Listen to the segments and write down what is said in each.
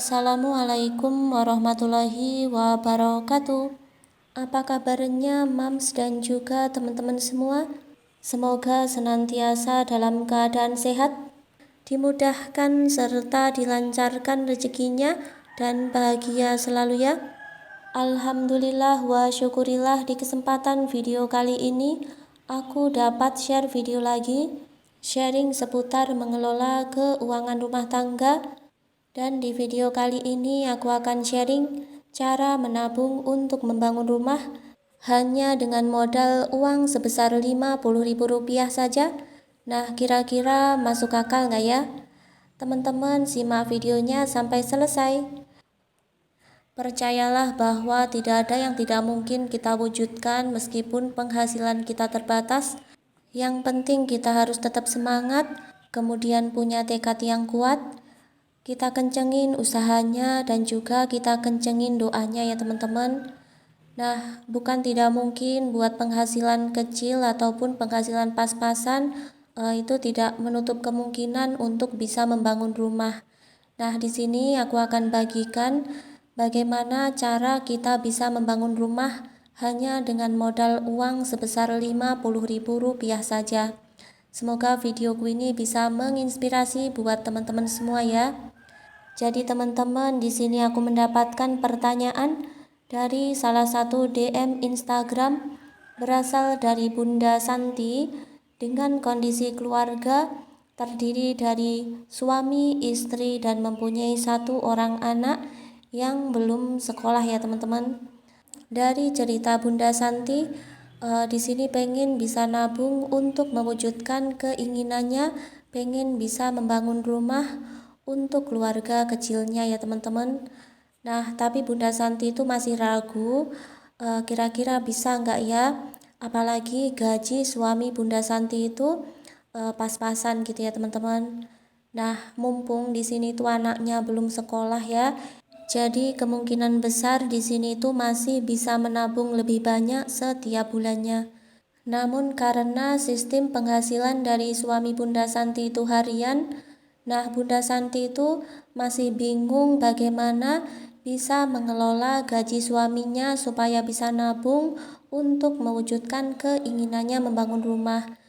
Assalamualaikum warahmatullahi wabarakatuh. Apa kabarnya Mams dan juga teman-teman semua? Semoga senantiasa dalam keadaan sehat, dimudahkan serta dilancarkan rezekinya dan bahagia selalu ya. Alhamdulillah wa syukurillah, di kesempatan video kali ini aku dapat share video lagi, sharing seputar mengelola keuangan rumah tangga. Dan di video kali ini aku akan sharing cara menabung untuk membangun rumah hanya dengan modal uang sebesar Rp50.000 saja. Nah, kira-kira masuk akal nggak ya? Teman-teman simak videonya sampai selesai. Percayalah bahwa tidak ada yang tidak mungkin kita wujudkan meskipun penghasilan kita terbatas. Yang penting kita harus tetap semangat, kemudian punya tekad yang kuat. Kita kencengin usahanya dan juga kita kencengin doanya ya teman-teman. Nah, bukan tidak mungkin buat penghasilan kecil ataupun penghasilan pas-pasan, itu tidak menutup kemungkinan untuk bisa membangun rumah. Nah, di sini aku akan bagikan bagaimana cara kita bisa membangun rumah hanya dengan modal uang sebesar Rp50.000 saja. Semoga videoku ini bisa menginspirasi buat teman-teman semua ya. Jadi teman-teman, di sini aku mendapatkan pertanyaan dari salah satu DM Instagram berasal dari Bunda Santi dengan kondisi keluarga terdiri dari suami, istri, dan mempunyai 1 orang anak yang belum sekolah ya teman-teman. Dari cerita Bunda Santi, di sini pengen bisa nabung untuk mewujudkan keinginannya, pengen bisa membangun rumah untuk keluarga kecilnya ya teman-teman. Nah, tapi Bunda Santi itu masih ragu, kira-kira bisa nggak ya? Apalagi gaji suami Bunda Santi itu pas-pasan gitu ya teman-teman. Nah, mumpung di sini tuh anaknya belum sekolah ya. Jadi kemungkinan besar di sini itu masih bisa menabung lebih banyak setiap bulannya. Namun karena sistem penghasilan dari suami Bunda Santi itu harian, nah Bunda Santi itu masih bingung bagaimana bisa mengelola gaji suaminya supaya bisa nabung untuk mewujudkan keinginannya membangun rumah.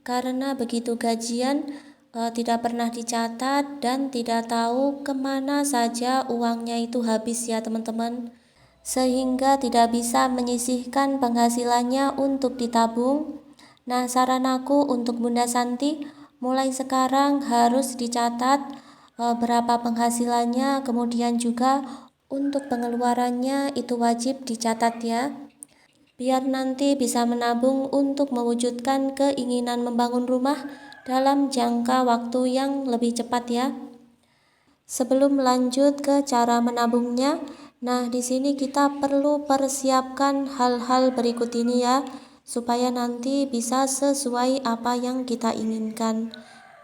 Karena begitu gajian tidak pernah dicatat dan tidak tahu kemana saja uangnya itu habis ya teman-teman, sehingga tidak bisa menyisihkan penghasilannya untuk ditabung. Nah, saran aku untuk Bunda Santi, mulai sekarang harus dicatat berapa penghasilannya, kemudian juga untuk pengeluarannya itu wajib dicatat ya, biar nanti bisa menabung untuk mewujudkan keinginan membangun rumah dalam jangka waktu yang lebih cepat ya. Sebelum lanjut ke cara menabungnya, nah di sini kita perlu persiapkan hal-hal berikut ini ya, supaya nanti bisa sesuai apa yang kita inginkan.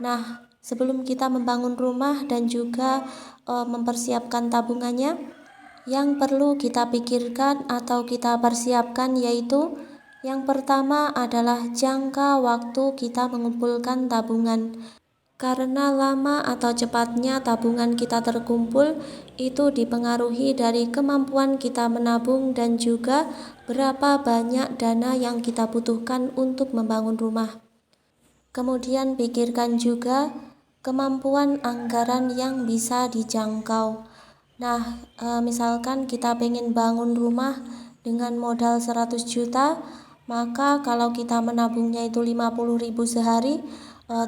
Nah, sebelum kita membangun rumah dan juga mempersiapkan tabungannya, yang perlu kita pikirkan atau kita persiapkan yaitu yang pertama adalah jangka waktu kita mengumpulkan tabungan. Karena lama atau cepatnya tabungan kita terkumpul itu dipengaruhi dari kemampuan kita menabung dan juga berapa banyak dana yang kita butuhkan untuk membangun rumah. Kemudian pikirkan juga kemampuan anggaran yang bisa dijangkau. Nah, misalkan kita pengen bangun rumah dengan modal 100 juta, maka kalau kita menabungnya itu 50.000 sehari,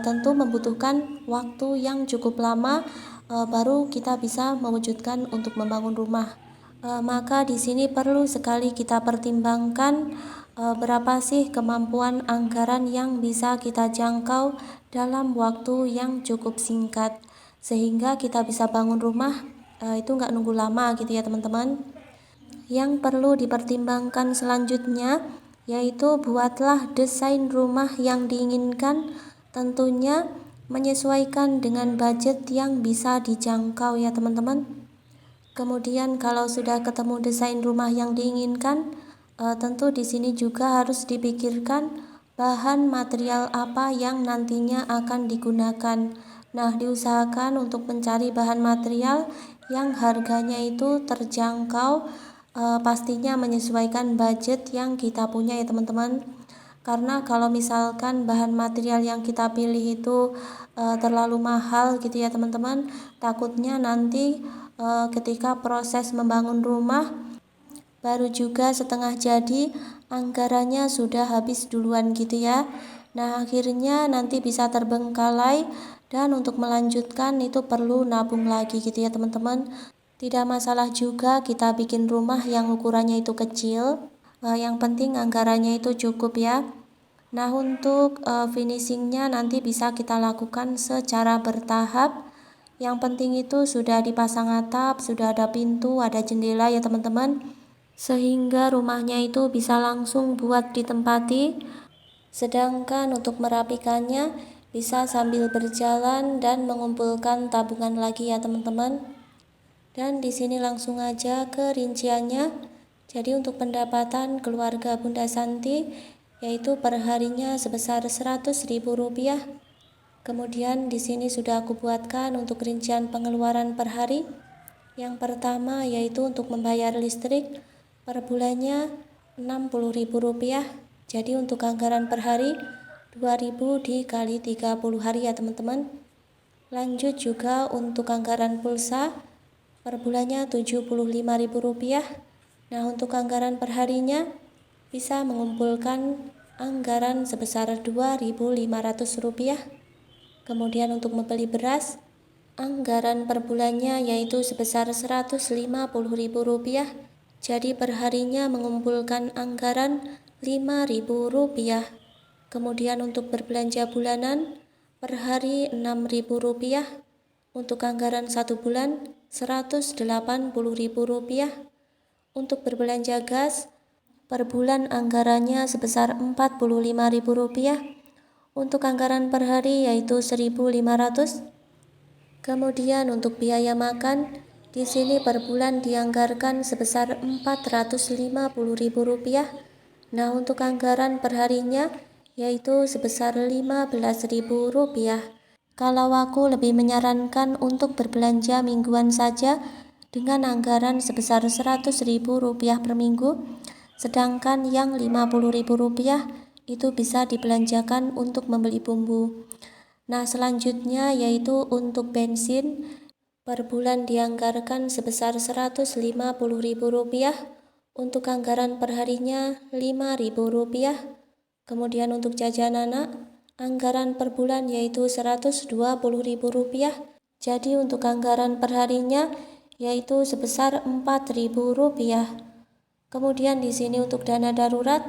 tentu membutuhkan waktu yang cukup lama, baru kita bisa mewujudkan untuk membangun rumah. Maka di sini perlu sekali kita pertimbangkan berapa sih kemampuan anggaran yang bisa kita jangkau dalam waktu yang cukup singkat, sehingga kita bisa bangun rumah itu nggak nunggu lama gitu ya teman-teman. Yang perlu dipertimbangkan selanjutnya yaitu buatlah desain rumah yang diinginkan, tentunya menyesuaikan dengan budget yang bisa dijangkau ya teman-teman. Kemudian kalau sudah ketemu desain rumah yang diinginkan, tentu di sini juga harus dipikirkan bahan material apa yang nantinya akan digunakan. Nah, diusahakan untuk mencari bahan material yang harganya itu terjangkau, pastinya menyesuaikan budget yang kita punya ya teman-teman. Karena kalau misalkan bahan material yang kita pilih itu terlalu mahal gitu ya teman-teman, takutnya nanti ketika proses membangun rumah baru juga setengah jadi, anggarannya sudah habis duluan gitu ya. Nah, akhirnya nanti bisa terbengkalai dan untuk melanjutkan itu perlu nabung lagi gitu ya teman-teman. Tidak masalah juga kita bikin rumah yang ukurannya itu kecil, yang penting anggarannya itu cukup ya. Nah, untuk finishingnya nanti bisa kita lakukan secara bertahap. Yang penting itu sudah dipasang atap, sudah ada pintu, ada jendela ya teman-teman, sehingga rumahnya itu bisa langsung buat ditempati. Sedangkan untuk merapikannya bisa sambil berjalan dan mengumpulkan tabungan lagi ya teman-teman. Dan di sini langsung aja ke rinciannya. Jadi untuk pendapatan keluarga Bunda Santi yaitu per harinya sebesar Rp100.000. Kemudian di sini sudah aku buatkan untuk rincian pengeluaran per hari. Yang pertama yaitu untuk membayar listrik per bulannya Rp60.000. Jadi untuk anggaran per hari 2.000 dikali 30 hari ya teman-teman. Lanjut juga untuk anggaran pulsa per bulannya Rp75.000. Nah, untuk anggaran per harinya bisa mengumpulkan anggaran sebesar Rp2.500. Kemudian untuk membeli beras, anggaran per bulannya yaitu sebesar Rp150.000. Jadi perharinya mengumpulkan anggaran Rp5.000. Kemudian untuk berbelanja bulanan per hari Rp6.000. Untuk anggaran 1 bulan Rp180.000. Untuk berbelanja gas per bulan anggarannya sebesar Rp45.000. Untuk anggaran per hari yaitu 1.500. Kemudian untuk biaya makan di sini per bulan dianggarkan sebesar Rp450.000. Nah, untuk anggaran per harinya yaitu sebesar Rp15.000. Kalau aku lebih menyarankan untuk berbelanja mingguan saja dengan anggaran sebesar Rp100.000 per minggu, sedangkan yang Rp50.000 itu bisa dibelanjakan untuk membeli bumbu. Nah, selanjutnya yaitu untuk bensin per bulan dianggarkan sebesar Rp150.000. Untuk anggaran perharinya Rp5.000. Kemudian untuk jajan anak, anggaran per bulan yaitu Rp120.000. Jadi untuk anggaran perharinya yaitu sebesar Rp4.000. Kemudian di sini untuk dana darurat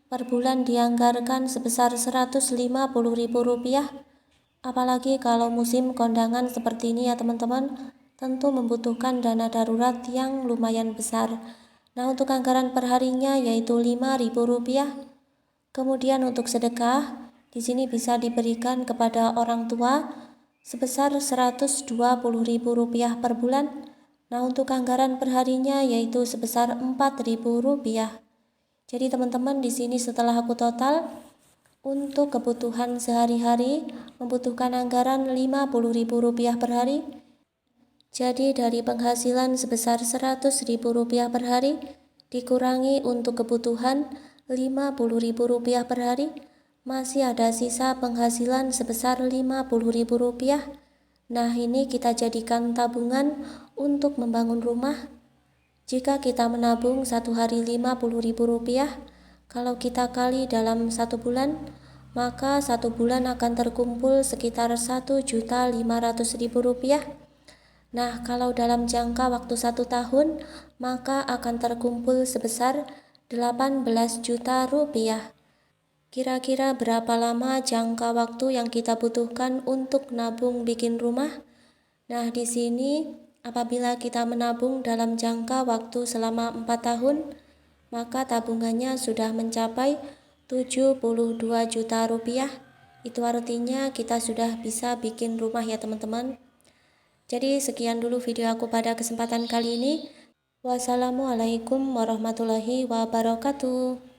per bulan dianggarkan sebesar Rp150.000. Apalagi kalau musim kondangan seperti ini ya teman-teman, tentu membutuhkan dana darurat yang lumayan besar. Nah, untuk anggaran perharinya yaitu Rp5.000. Kemudian untuk sedekah, di sini bisa diberikan kepada orang tua sebesar Rp120.000 per bulan. Nah, untuk anggaran perharinya yaitu sebesar Rp4.000. Jadi teman-teman di sini setelah aku total, untuk kebutuhan sehari-hari membutuhkan anggaran Rp50.000 per hari. Jadi dari penghasilan sebesar Rp100.000 per hari dikurangi untuk kebutuhan Rp50.000 per hari, masih ada sisa penghasilan sebesar Rp50.000. Nah, ini kita jadikan tabungan untuk membangun rumah. Jika kita menabung satu hari Rp50.000, kalau kita kali dalam 1 bulan, maka 1 bulan akan terkumpul sekitar Rp1.500.000. Nah, kalau dalam jangka waktu 1 tahun, maka akan terkumpul sebesar Rp18 juta. Kira-kira berapa lama jangka waktu yang kita butuhkan untuk nabung bikin rumah? Nah, di sini apabila kita menabung dalam jangka waktu selama 4 tahun, maka tabungannya sudah mencapai Rp72 juta. Itu artinya kita sudah bisa bikin rumah ya teman-teman. Jadi sekian dulu video aku pada kesempatan kali ini. Wassalamualaikum warahmatullahi wabarakatuh.